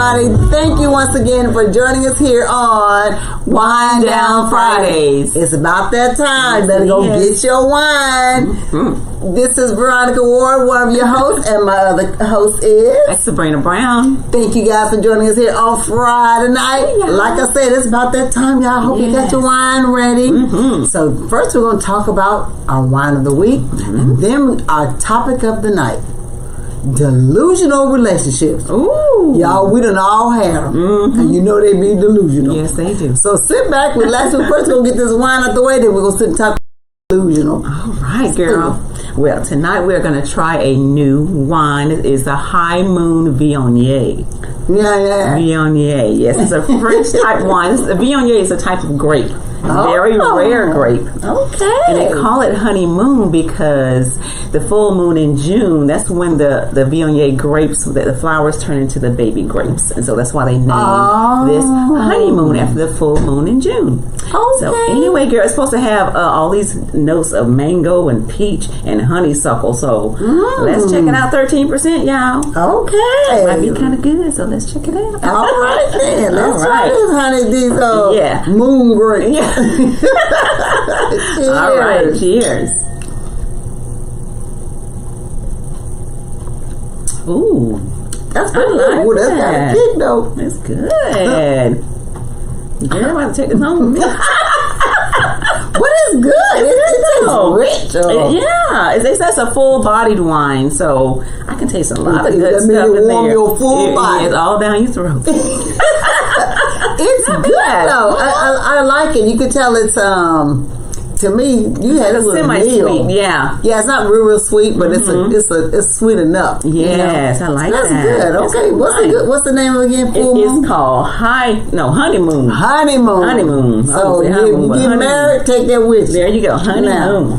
everybody. Thank you once again for joining us here on Wine Down Fridays. It's about that time. Yes, better go get your wine. Mm-hmm. This is Veronica Ward, one of your hosts, and my other host is Sybrina Brown. Thank you guys for joining us here on Friday night. Yeah. Like I said, it's about that time, y'all. Hope you got your wine ready. Mm-hmm. So first we're going to talk about our wine of the week, and then our topic of the night. Delusional relationships. Ooh. Y'all, we done all have them. Mm-hmm. And you know they be delusional. Yes, they do. So sit back, relax. We're first going to get this wine out the way, then we're going to sit and talk delusional. All right, girl. Well, tonight we're going to try a new wine. It is the High Moon Viognier. Yeah. Viognier. Yes, it's a French type wine. The Viognier is a type of grape. Very rare grape. Okay. And they call it honeymoon because the full moon in June, that's when the Viognier grapes, the flowers turn into the baby grapes. And so that's why they named this honeymoon after the full moon in June. Okay. So anyway, girl, it's supposed to have all these notes of mango and peach and honeysuckle. So let's check it out. 13%, y'all. Okay. It might be kind of good, so let's check it out. All right, then. Let's try this, honey. These moon grapes. Yeah. All right, cheers. Ooh, that's pretty good. Ooh, that's got a kick, though. That's good. Girl, I'm about to take this home with me. What is good? It's rich. It's a full-bodied wine, so I can taste a lot of good stuff in there. Your full body. It's all down your throat. It's good though. I like it. You could tell it's to me, you had a little semi-sweet. Yeah, it's not real sweet, but it's sweet enough. Yes, I like that's that. That's good. Okay, what's the name again? It's called honeymoon. Honeymoon. So you get married, take that with you. There you go, honeymoon.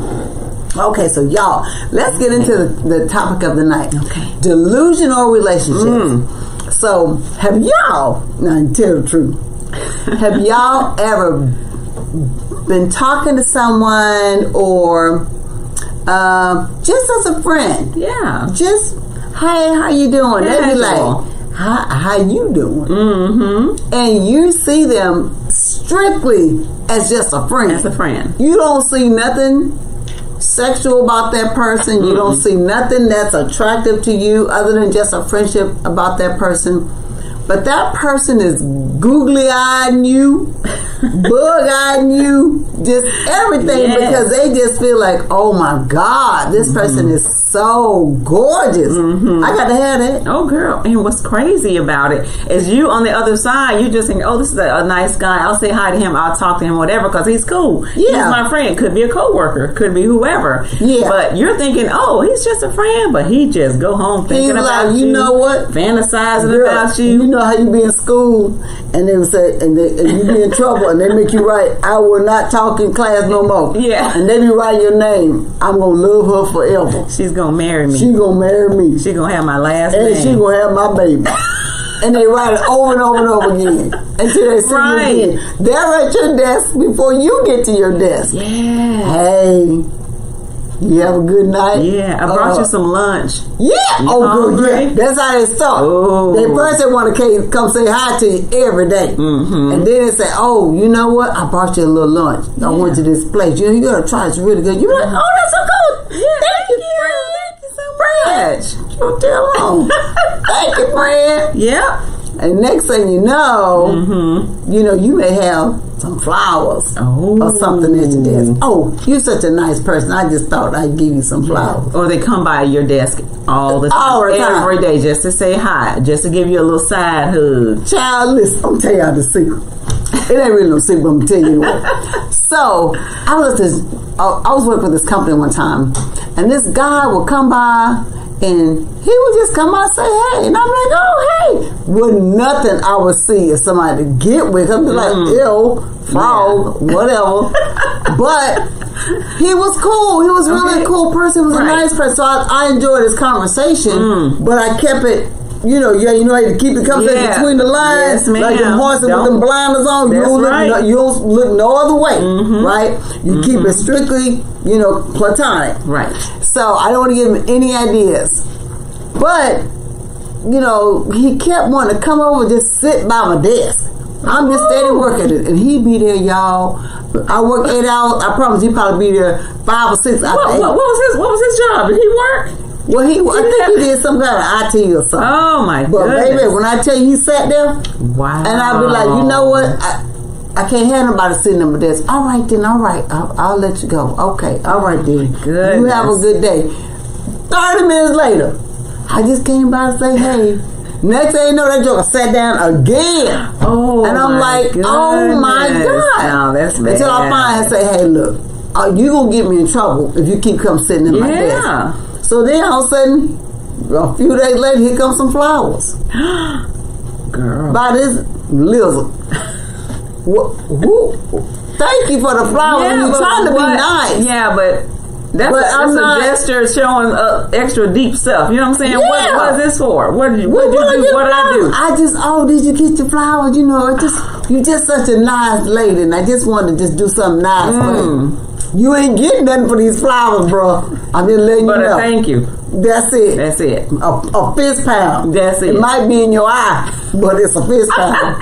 Okay, so y'all, let's get into the topic of the night. Okay, delusional relationships. So, have y'all, now tell the truth, have y'all ever been talking to someone or just as a friend? Yeah. Just, hey, how you doing? They'd be like, how you doing? Mm-hmm. And you see them strictly as just a friend. As a friend. You don't see nothing sexual about that person. You don't see nothing that's attractive to you other than just a friendship about that person. But that person is googly-eyeing you, bug-eyeing you, just everything because they just feel like, oh my God, this person is so gorgeous. I got to have that. Oh, girl. And what's crazy about it is you on the other side, you just think, oh, this is a nice guy. I'll say hi to him. I'll talk to him, whatever, because he's cool. Yeah. He's my friend. Could be a coworker. Could be whoever. Yeah. But you're thinking, oh, he's just a friend. But he just go home thinking about you. You know what? Fantasizing about you. You know how you be in school and they would say, and you be in trouble and they make you write, I will not talk in class no more. Yeah. And they be writing your name. I'm going to love her forever. She's going to marry me. She going to marry me. She going to have my last name. And she going to have my baby. And they write it over and over and over again until they see you again. They're at your desk before you get to your desk. Yeah. Hey, you have a good night. Yeah, I brought you some lunch. Yeah. Good. Yeah. That's how they start. They first want to come say hi to you every day. And then they say, oh, you know what? I brought you a little lunch. I went to this place. You got to try. It's really good. You're like, oh, that's so cool. Yeah, thank you so much. Don't tell them. Thank you, friend. Yep. And next thing you know, you may have some flowers or something at your desk. Oh, you're such a nice person. I just thought I'd give you some flowers. Or they come by your desk all the time. Every day just to say hi, just to give you a little side hug. Child, listen, I'm going to tell y'all the secret. It ain't really no secret, but I'm going to tell you what. So, I was working for this company one time, and this guy would come by and he would just come out and say, hey. And I'm like, oh, hey. With nothing I would see if somebody to get with. I'd be like, ew, frog, whatever. But he was cool. He was really a cool person. He was a nice person. So I enjoyed his conversation, but I kept it, you know how to keep the conversation between the lines. Yes, like the horses with them blinders on. You don't look no other way, right? You keep it strictly, platonic. Right. So I don't want to give him any ideas. But he kept wanting to come over and just sit by my desk. I'm just steady working it, and he be there, y'all. I work 8 hours. I promise he probably be there 5 or 6 hours. What was his job? Did he work? Well, I think he did some kind of IT or something. Oh my god! But baby, when I tell you he sat there, wow, and I'll be like, you know what? I can't have nobody sitting on my desk. All right then, all right. I'll let you go. Okay, all right then. Goodness. You have a good day. 30 minutes later, I just came by to say, hey. Next thing you know, that joker sat down again. Oh, and I'm like, goodness. oh my God. No, that's bad. Until I finally say, hey, look, you going to get me in trouble if you keep come sitting in my desk. So then all of a sudden, a few days later, here comes some flowers. Girl. By this lizard. Thank you for the flowers. Yeah, You're trying to be nice. Yeah, but... That's a gesture showing extra deep stuff. You know what I'm saying? Yeah. What is this for? What did you do? What did I do? Did you get your flowers? You're just such a nice lady, and I just wanted to just do something nice for you. You ain't getting nothing for these flowers, bro. I'm just letting you know. But thank you. That's it. That's it. A fist pound. That's it. It might be in your eye, but it's a fist pound.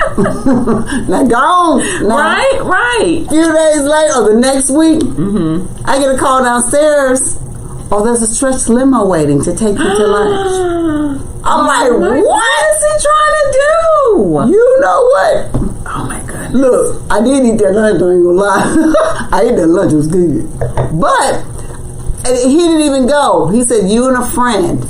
Now go on. Now, right. A few days later, or the next week, I get a call downstairs. Oh, there's a stretch limo waiting to take you to lunch. I'm like, what is he trying to do? You know what? Oh my goodness. Look, I did eat that lunch, I ain't gonna lie. I ate that lunch, it was good. But he didn't even go. He said, you and a friend.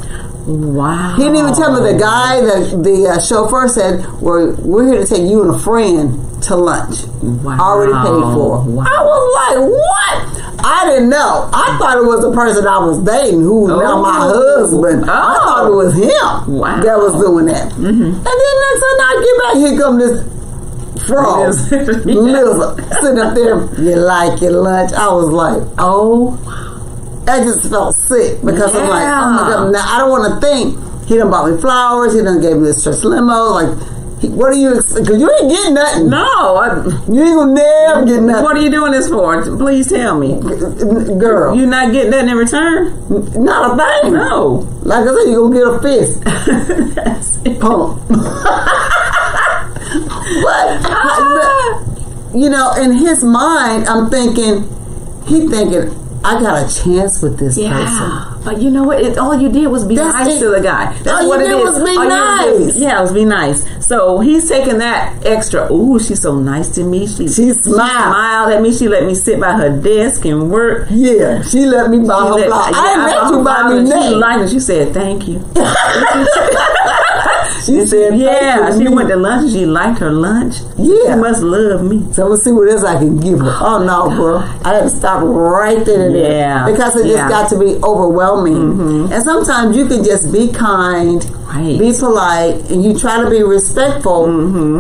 Wow. He didn't even tell me. The guy, the chauffeur said, we're here to take you and a friend to lunch. Wow. Already paid for. Wow. I was like, what? I didn't know. I thought it was the person I was dating who was now my husband. I thought it was him that was doing that. And then next time I get back, here come this frog, lizard, sitting up there. You like your lunch? I was like, oh. I just felt sick because I'm like, oh my God. Now I don't want to think he done bought me flowers. He done gave me this stretch limo. Like, what do you? Because you ain't getting nothing. No, you ain't gonna never get nothing. What are you doing this for? Please tell me, girl. You not getting nothing in return? Not a thing. No. Like I said, you gonna get a fist. That's it. Pump. But in his mind, I'm thinking, I got a chance with this person. But you know what? All you did was be nice to the guy. That's all what you did was be nice. It was be nice. So he's taking that extra. Ooh, she's so nice to me. She smiled at me. She let me sit by her desk and work. Yeah, she let me buy her flowers. I let you buy me next. She liked it. She said thank you. She said, she went to lunch and she liked her lunch. Yeah. She must love me. So we'll see what else I can give her. Oh, no, bro. I had to stop right there and there. Because it just got to be overwhelming. And sometimes you can just be kind, be polite, and you try to be respectful,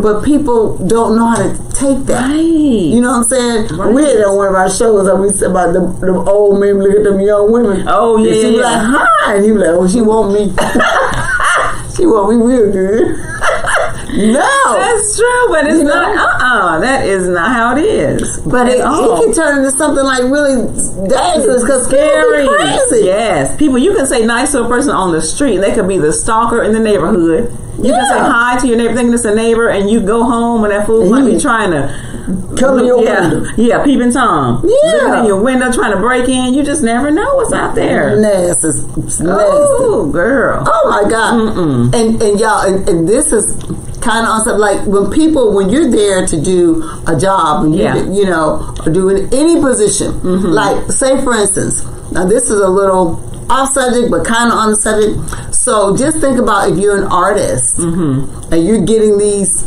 but people don't know how to take that. Right. You know what I'm saying? Right. We had on one of our shows that we said about them old men look at them young women. Oh, yeah. And she was like, hi. And he was like, oh, she want me. She want me real good. No, that's true, but it's not. That is not how it is. But it can turn into something like really dangerous because scary. Crazy. Yes, people. You can say nice to a person on the street. They could be the stalker in the neighborhood. You can say hi to your neighbor, thinking it's a neighbor, and you go home and that fool might be trying to come in your window. Yeah, peeping Tom. Looking in your window, trying to break in. You just never know what's out there. Nasty. Oh, girl. Oh my God. And y'all, and this is kind of awesome. Like when you're there to do a job, and or doing any position, like say for instance, now this is a little off subject, but kind of on the subject. So just think about if you're an artist and you're getting these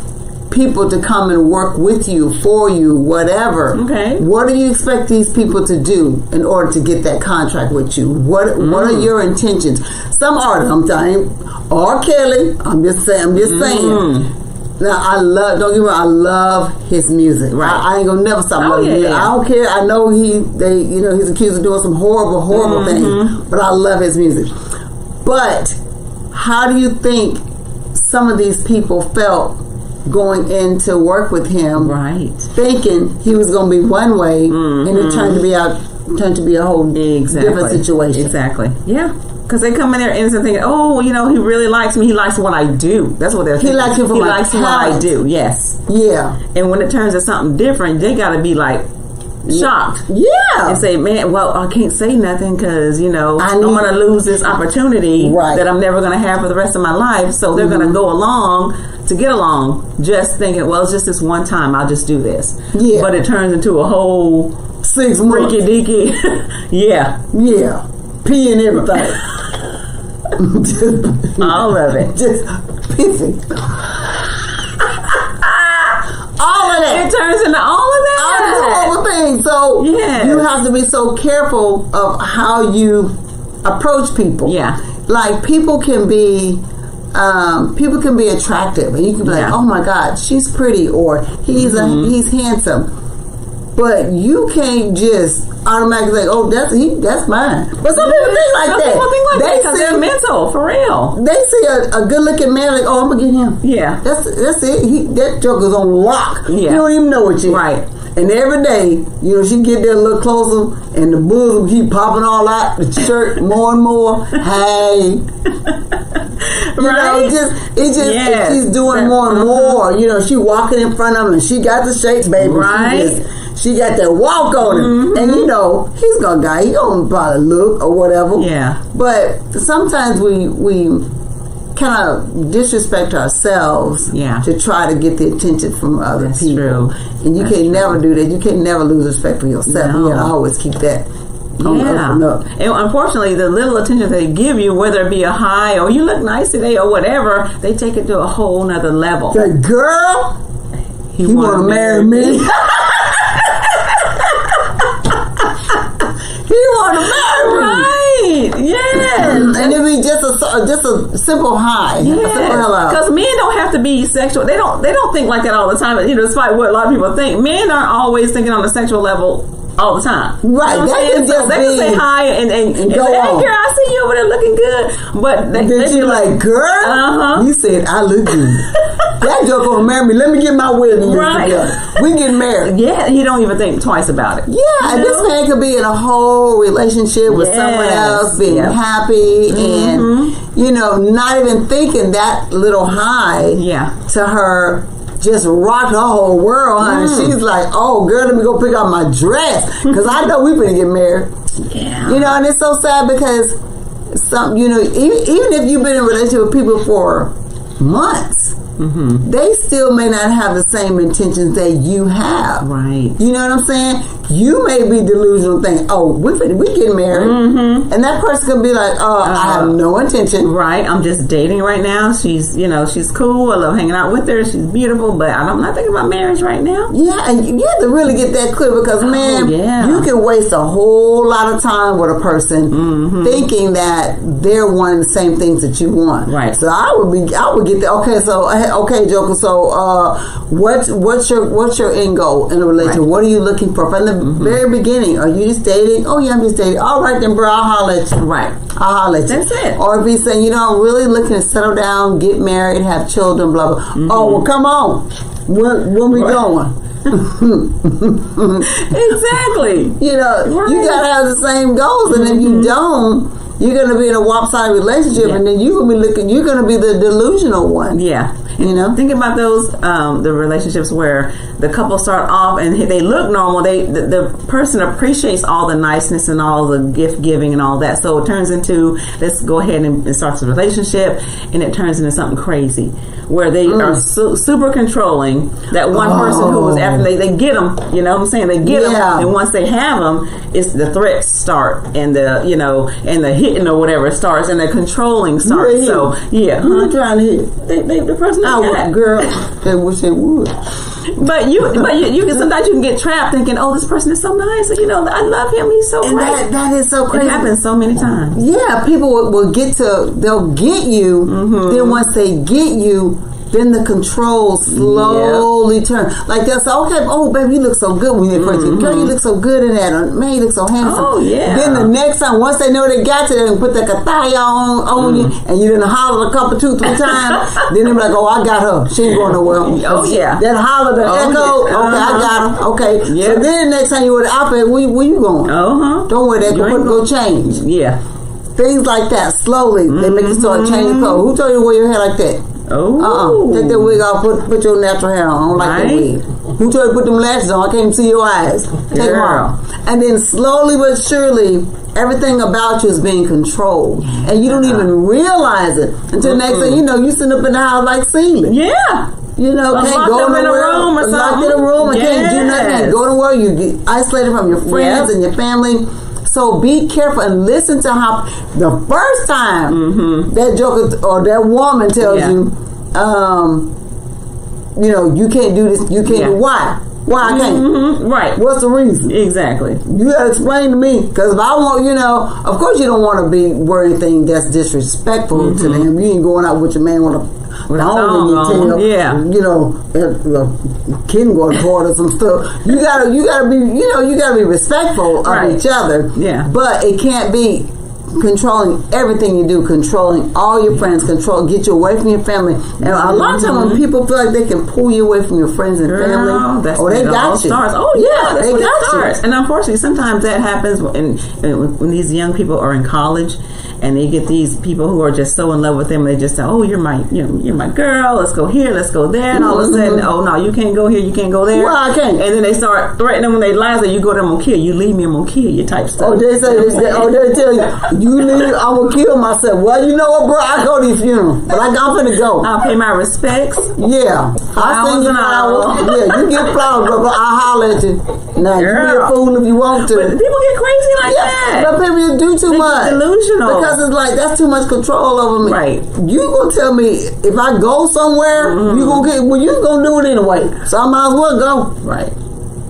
people to come and work with you, for you, whatever. Okay. What do you expect these people to do in order to get that contract with you? What are your intentions? Some artists, I'm telling you, R. Kelly, I'm just saying. Now don't get me wrong, I love his music. Right. I ain't gonna never stop loving music. I don't care. I know he's accused of doing some horrible things, but I love his music. But how do you think some of these people felt going in to work with him, thinking he was going to be one way, and it turned to be a whole different situation? Exactly. Yeah. Because they come in there innocent thinking, oh, he really likes me. He likes what I do. That's what they're thinking. He likes you for He my likes talent. what I do. Yes. Yeah. And when it turns to something different, they got to be like shocked. Yeah. And say, man, well, I can't say nothing because, I'm going to lose this opportunity that I'm never going to have for the rest of my life. So they're going to go along to get along, just thinking, well, it's just this one time. I'll just do this. Yeah. But it turns into a whole 6 months. Freaky deaky. Yeah. Yeah. Pee and everything. All of it. Just pissing. All of that. It turns into all of that. All the things. So you have to be so careful of how you approach people. Yeah. Like people can be attractive, and you can be like, oh my God, she's pretty, or he's handsome. But you can't just automatically say, oh, that's mine. But some people think like that. Some people think like that because they're mental, for real. They see a good-looking man, like, oh, I'm going to get him. Yeah. That's it. That joker's on lock. Yeah. You don't even know it yet. Right. And every day, she get there a little closer, and the bosom keep popping all out, the shirt more and more. Hey. She's doing more and more. She walking in front of him, and she got the shape, baby. Right. She got that walk on him. And he's gonna die. He gonna probably look or whatever. Yeah. But sometimes we kind of disrespect ourselves to try to get the attention from other people. True. And you can't never do that. You can't never lose respect for yourself. No. You gotta always keep that on the up and up. And unfortunately, the little attention they give you, whether it be a high or you look nice today or whatever, they take it to a whole nother level. Say, girl, he want to marry me. He want to marry me. Right. Yes. And it be just a simple high. Yes. Because men don't have to be sexual. They don't think like that all the time. Despite what a lot of people think, men aren't always thinking on a sexual level all the time. Right. They can say hi and go say, hey, on. girl, I see you over there looking good. But then you're like, girl, you said I look good. That joke gonna marry me. Let me get my wedding together. We get married. Yeah, you don't even think twice about it. Yeah, and this man could be in a whole relationship with someone else, being happy, and not even thinking that little high to her just rocked her whole world, honey. She's like, oh, girl, let me go pick out my dress because I know we're going to get married. Yeah. And it's so sad because even if you've been in a relationship with people for months, they still may not have the same intentions that you have. Right. You know what I'm saying? You may be delusional thinking, oh, we getting married. And that person could be like, oh, I have no intention. Right. I'm just dating right now. She's cool. I love hanging out with her. She's beautiful, but I'm not thinking about marriage right now. Yeah, and you have to really get that clear because, man, you can waste a whole lot of time with a person thinking that they're wanting the same things that you want. Right. So I would get that. Okay, Joker. So, what's your end goal in a relationship? Right. What are you looking for from the very beginning? Are you just dating? Oh yeah, I'm just dating. All right then, bro. I'll holler at you. Right. I'll holler at you. That's it. Or if he's saying, I'm really looking to settle down, get married, have children, blah blah. Oh well, come on. When we going? Exactly. You gotta have the same goals, and if you don't, you're gonna be in a lopsided relationship, and then you're gonna be the delusional one. Yeah. Think about those the relationships where the couple start off and they look normal. The person appreciates all the niceness and all the gift giving and all that. So it turns into, let's go ahead and start the relationship, and it turns into something crazy where they are super controlling. That one person who was after they get them. You know what I'm saying? They get them, and once they have them, it's the threats start and the and the hitting or whatever starts and the controlling starts. So who you trying to hit? The person. Girl, they wish they would. But you can sometimes you can get trapped thinking, oh, this person is so nice. I love him. He's so great. That is so crazy. It happens so many times. Yeah, people will they'll get you. Then once they get you, then the controls slowly turn. Like they'll say, okay, oh, baby, you look so good when you're first. Girl, you look so good in that. Or, man, you look so handsome. Oh, yeah. Then the next time, once they know they got you, they can put that kataya on you, and you done holler a couple, 2-3 times. Then they're like, oh, I got her. She ain't going nowhere. Oh, yeah. That holler, the echo, okay, I got her. Okay. Yeah. So then the next time you wear the outfit, where you going? Don't wear that. Go change. Yeah. Things like that. Slowly, they make you start changing clothes. Who told you to wear your hair like that? Oh. Take that wig off. Put your natural hair on. I don't like that wig. Who told you to put them lashes on? I can't even see your eyes. Take them off. And then slowly but surely, everything about you is being controlled. And you don't even realize it until next thing you know, you sitting up in the house like Celia. Yeah. You know, can't go in a room or something. Locked in a room and can't do nothing. Can't go to work. You get isolated from your friends and your family. So be careful and listen to how the first time that joker or that woman tells you, you know, you can't do this. You can't do why. Why I can't? Right. What's the reason? Exactly. You gotta explain to me, because if I want, you know, of course you don't want to be wear anything that's disrespectful to them. You ain't going out with your man with a thong in your tail. Yeah. You know, kindergarten court or some stuff. You gotta be, you know, you gotta be respectful of each other. Yeah. But it can't be controlling everything you do, controlling all your friends, get you away from your family. And a lot of times when people feel like they can pull you away from your friends and family, they got you. Starts. Oh yeah, they got you. And unfortunately, sometimes that happens when these young people are in college. And they get these people who are just so in love with them. They just say, "Oh, you're my girl. Let's go here. Let's go there." And all of a sudden, "Oh no, you can't go here. You can't go there." Well, I can't. And then they start threatening when they lie that you go there, I'm gonna kill you. Leave me, I'm gonna kill you. Type stuff. Oh, they say, they tell you leave, I'm gonna kill myself. Well, you know what, bro? I go to these funerals, but I'm finna go. I'll pay my respects. Yeah, I send you flowers. Yeah, you get flowers, bro. I'll holler at you. Now you be a fool if you want to. But people get crazy like that. But people just do too much. Delusional. Because it's like that's too much control over me. Right. You gonna tell me if I go somewhere, you gonna do it anyway. So I might as well go. Right.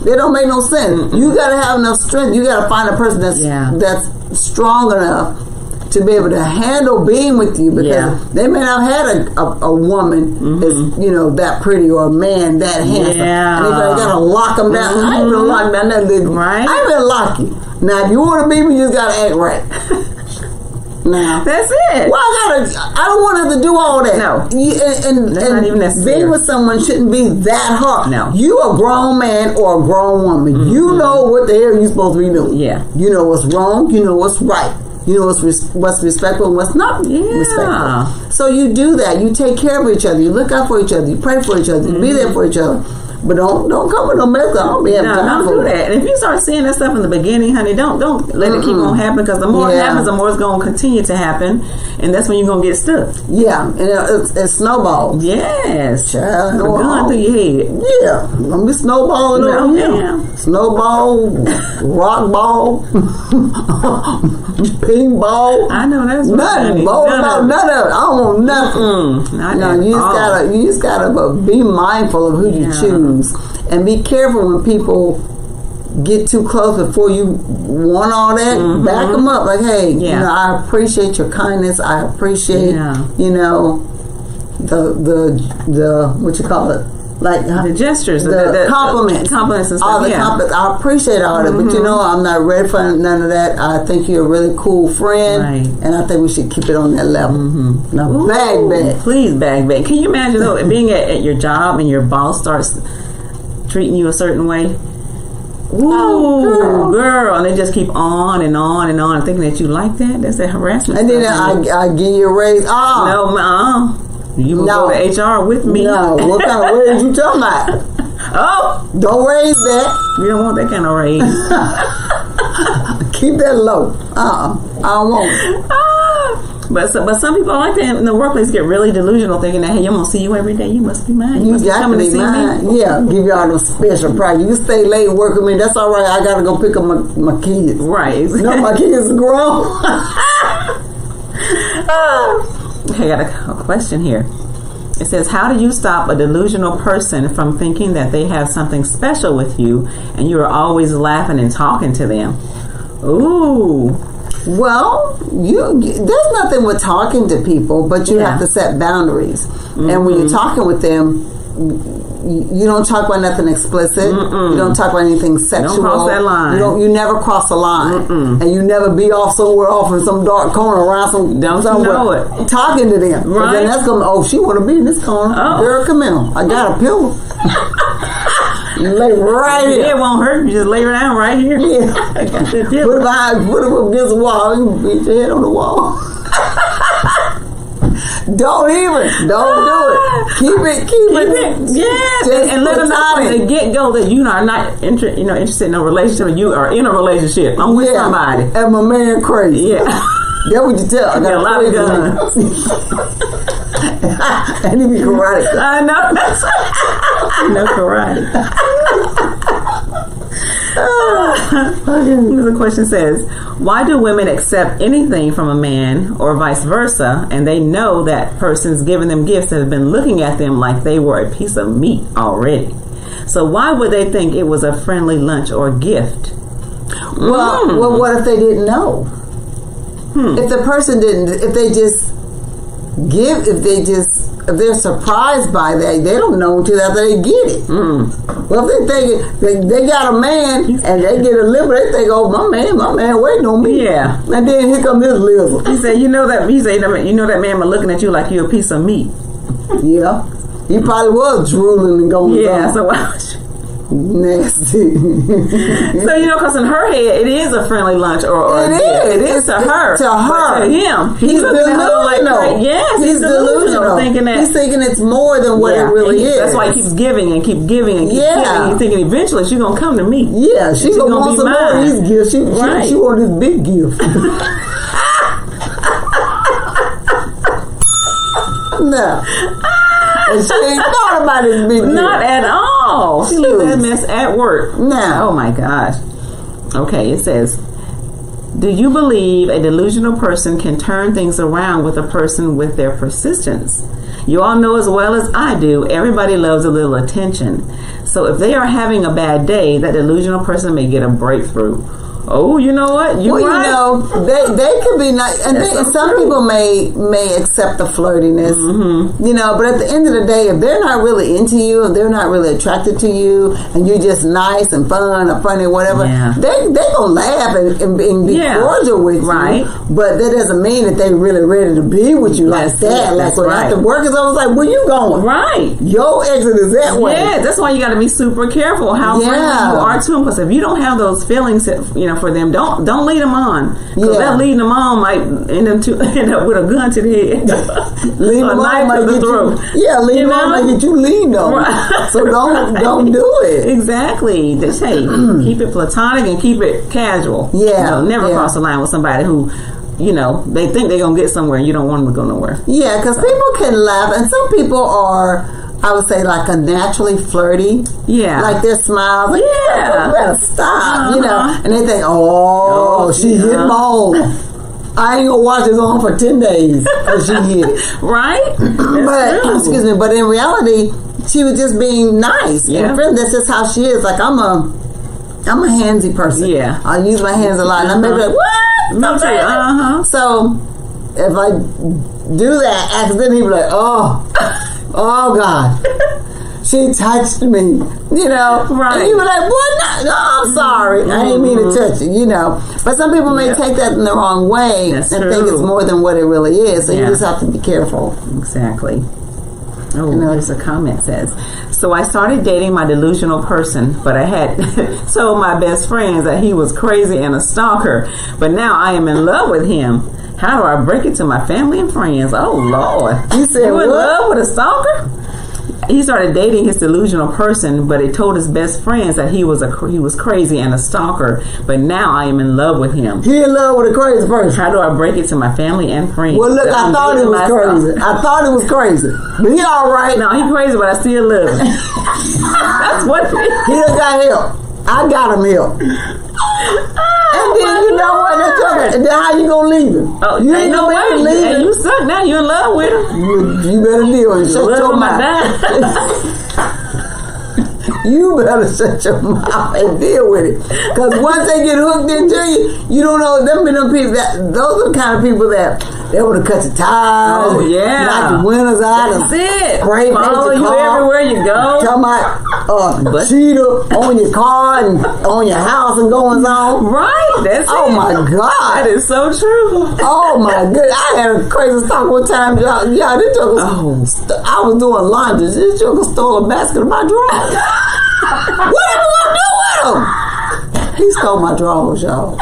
It don't make no sense. You gotta have enough strength. You gotta find a person that's strong enough to be able to handle being with you, because they may not have had a woman that's, you know, that pretty, or a man that handsome. And they gotta lock them down. I ain't gonna lock down nothing. Right. I ain't gonna lock you. Now, if you want to be me, you just gotta act right. Now, that's it. Well, I don't want to have to do all that. No. And not even necessary. Being with someone shouldn't be that hard. No. You a grown man or a grown woman. You know what the hell you're supposed to be doing. Yeah. You know what's wrong. You know what's right. You know what's respectful and what's not respectful. So you do that. You take care of each other. You look out for each other. You pray for each other. You be there for each other. But don't come with no mess. Don't be having time for do that. And if you start seeing that stuff in the beginning, honey, don't let it keep on happening, because the more it happens, the more it's going to continue to happen, and that's when you're going to get stuck. Yeah, and it snowballs. Yes, child, going through your head. Yeah, gonna be snowballing over here. Snowball, rock ball, ping ball. I know that's nothing. None of it. I don't want nothing. No, you just gotta be mindful of who you choose. And be careful when people get too close before you want all that. Back them up, like, hey, you know, I appreciate your kindness. I appreciate, you know, the what you call it, like the gestures, the compliments and stuff. All the compliments. I appreciate all that, but you know, I'm not ready for none of that. I think you're a really cool friend, and I think we should keep it on that level. Now, bag. Please, bag. Can you imagine though, being at your job and your boss starts treating you a certain way? Ooh, girl, and they just keep on and on and on, thinking that you like that. That's that harassment. And then I give you a raise. You will go to HR with me. No, what kind of raise you talking about? Don't raise that. You don't want that kind of raise. Keep that low. I don't want it. But some people like that in the workplace get really delusional, thinking that, hey, I'm gonna see you every day. You must be mine. You got to be mine. Yeah, give y'all no special price. You stay late and work with me. That's all right. I gotta go pick up my kids. Right. You know, my kids are grown. Okay, I got a question here. It says, how do you stop a delusional person from thinking that they have something special with you and you are always laughing and talking to them? Ooh. Well, there's nothing with talking to people, but you have to set boundaries. And when you're talking with them, you don't talk about nothing explicit. You don't talk about anything sexual. Don't cross that line. You never cross a line, and you never be off somewhere off in some dark corner around somewhere talking to them. Right? Then that's gonna. Oh, she want to be in this corner. Girl, come in. I got a pillow. Lay right here. It won't hurt. You just lay her down right here. Yeah. Put it against the wall. You can beat your head on the wall. Don't do it. Keep it. Yes, and let them know from the get go that you are not interested in a relationship. You are in a relationship. I'm with somebody. And my man crazy. Yeah, that's what you tell. I got a lot of guns. And he be karate. I know. No karate. The question says, why do women accept anything from a man or vice versa, and they know that person's giving them gifts that have been looking at them like they were a piece of meat already? So why would they think it was a friendly lunch or gift? Well, what if they didn't know? If the person didn't, if they're surprised by that, they don't know until after they get it. Well, if they think they got a man and they get a liver, they think, oh, my man waiting on me. Yeah. And then here comes this liver. He said, you know that man was looking at you like you're a piece of meat. Yeah. He probably was drooling and going. Yeah, so why would you? Nasty. So, because in her head, it is a friendly lunch or it is to her. To her. But to him, he's delusional. He's delusional. He's thinking it's more than what it really is. That's why he keeps giving and keep giving and keep giving. He's thinking eventually she's going to come to me. Yeah, she's going to want some more of these gifts. She want this big gift. No. And she ain't thought about this big gift. Not at all. She left that mess at work. No. Oh my gosh. Okay, it says, do you believe a delusional person can turn things around with a person with their persistence? You all know as well as I do, everybody loves a little attention. So if they are having a bad day, that delusional person may get a breakthrough. Oh, you know what? They could be nice, and some people may accept the flirtiness, but at the end of the day, if they're not really into you, if they're not really attracted to you, and you're just nice and fun or funny or whatever, they gonna laugh and be cordial with you, but that doesn't mean that they really ready to be with you like that. Like when after work is over, like, where you going? Right. Your exit is that way. Yeah, that's why you got to be super careful how friendly you are to them, because if you don't have those feelings, for them, don't lead them on. Because that leading them on might end up with a gun to the head. Lead them on might get you. Yeah, lead them on might get you leaned on. Right. So don't do it. Exactly. Just keep it platonic and keep it casual. Yeah. Never cross the line with somebody who, they think they're gonna get somewhere and you don't want them to go nowhere. Yeah, because people can laugh, and some people are, I would say, like a naturally flirty. Yeah. Like their smiles. Like, you better stop, And they think, she hit my home. I ain't gonna watch this on for 10 days because she hit it. Right? But in reality, she was just being nice. Yeah. And friend, that's just how she is. Like, I'm a handsy person. Yeah. I use my hands a lot. And I may be like, what? So if I do that accidentally, he'll be like, oh God, she touched me, right? And you were like, what? No, I'm sorry, I didn't mean to touch you, But some people may take that in the wrong way and think it's more than what it really is. So you just have to be careful. Exactly. Oh, there's a comment says, so I started dating my delusional person, but I had told my best friends that he was crazy and a stalker, but now I am in love with him. How do I break it to my family and friends? Oh, Lord. You said you in love with a stalker? He started dating his delusional person, but he told his best friends that he was crazy and a stalker, but now I am in love with him. He in love with a crazy person. How do I break it to my family and friends? Well, look, I thought it was crazy. I thought it was crazy. But he all right. No, he crazy, but I still love him. That's what he done got help. I got him help. And then you know what? And then how you gonna leave him? Oh, you ain't no way to leave him. You suck now. You in love with him. You better deal with it. Shut your mouth. You better shut your mouth and deal with it. Because once they get hooked into you, you don't know them people. Those are the kind of people that They would have cut your tires. Oh, yeah. Knock the windows out. That's it. Spray follow you everywhere you go. Talking about cheetah on your car and on your house and goings on. Right. That's it. Oh, my God. That is so true. Oh, my goodness. I had a crazy stock one time. Yeah, this joker, I was doing laundry. This joker stole a basket of my drawers. What am I going to do with them? He stole my drawers, y'all.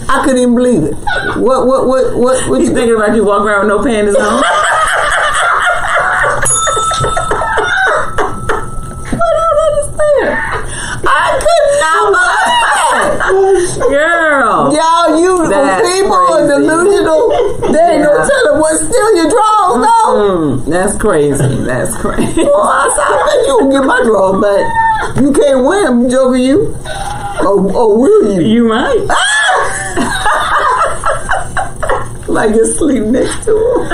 I couldn't even believe it. What you thinking about? You walk around with no panties on? I don't understand. I could not believe it. Girl. Y'all, people are delusional. They ain't no telling what steal your drawers, though. That's crazy. That's crazy. Well, I bet you will get my drawers back. You can't win them, joker, you. Or will you? You might. Like you sleep next to him.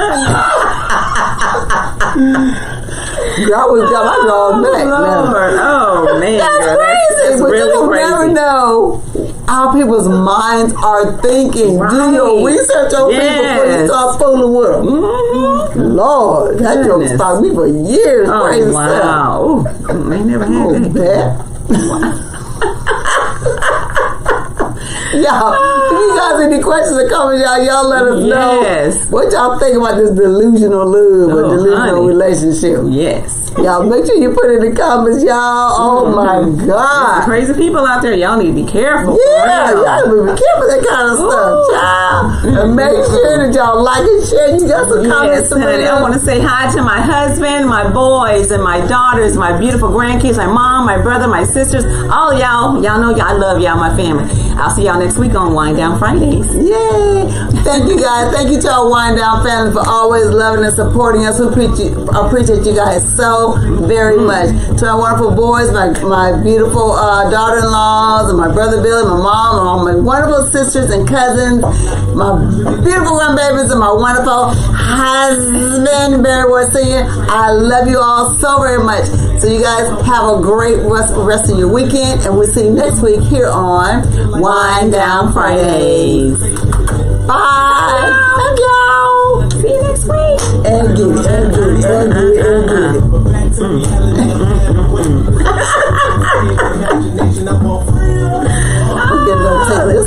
Girl, I would got my drawers back. Lord. Oh, man. That's crazy. That's but really you crazy. never know how people's minds are thinking. Right. Do your research on people before you start fooling with them. Mm-hmm. Lord, that joke stopped me for years. Oh, crazy wow. Stuff. Ooh, I never had that. Y'all, if you guys have any questions or comments, y'all let us know. What y'all think about this delusional love or delusional relationship? Yes. Y'all make sure you put it in the comments, y'all. Oh my God. There's crazy people out there. Y'all need to be careful. Yeah, y'all need to be careful with that kind of stuff, child. And make sure that y'all like and share. You got some comments. Honey, I want to say hi to my husband, my boys, and my daughters, my beautiful grandkids, my mom, my brother, my sisters. All y'all. Y'all know I love y'all, my family. I'll see y'all next week on Wind Down Fridays. Yay! Thank you guys. Thank you to our Wind Down family for always loving and supporting us. We appreciate you guys so very much. To our wonderful boys, my beautiful daughter-in-laws, and my brother Billy, my mom, and all my wonderful sisters and cousins, my beautiful grandbabies, and my wonderful husband, Barry Ward Sr. I love you all so very much. So you guys have a great rest of your weekend, and we'll see you next week here on Wind Down Fridays. Bye. Thank y'all. See you next week. And get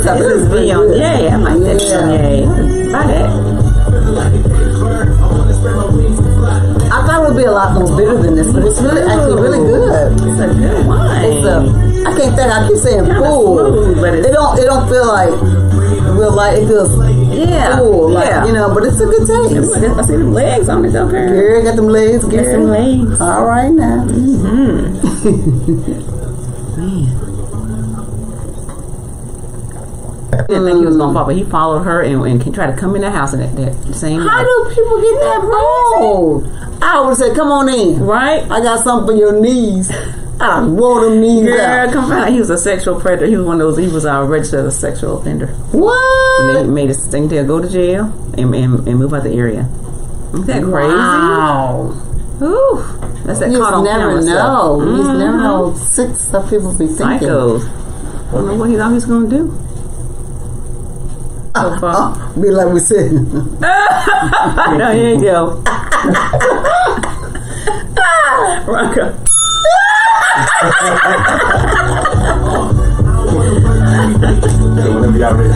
This is beyond. Yay. I might take some yay. Buy that. I thought it would be a lot more bitter than this, but it's actually really good. It's a good wine. I can't think. I keep saying full, but it don't feel like real light. It feels full, like, but it's a good taste. I see them legs on it, okay? Girl, got them legs. Get some legs. All right now. Man. I didn't think he was gonna fall, but he followed her and tried to come in the house in that same night. How do people get that bold? I would say, come on in. Right? I got something for your knees. I wore them knees out. Come find out. He was a sexual predator. He was one of those. He was registered as a sexual offender. What? And they made his thing to go to jail and move out the area. Isn't that crazy? Wow. Ooh, that's that caught on camera stuff. You just never know. Sick stuff people be thinking. Psychos. I don't know what he thought he was going to do. So far. Be like we said. No, here you go. Veronica. Whenever y'all ready.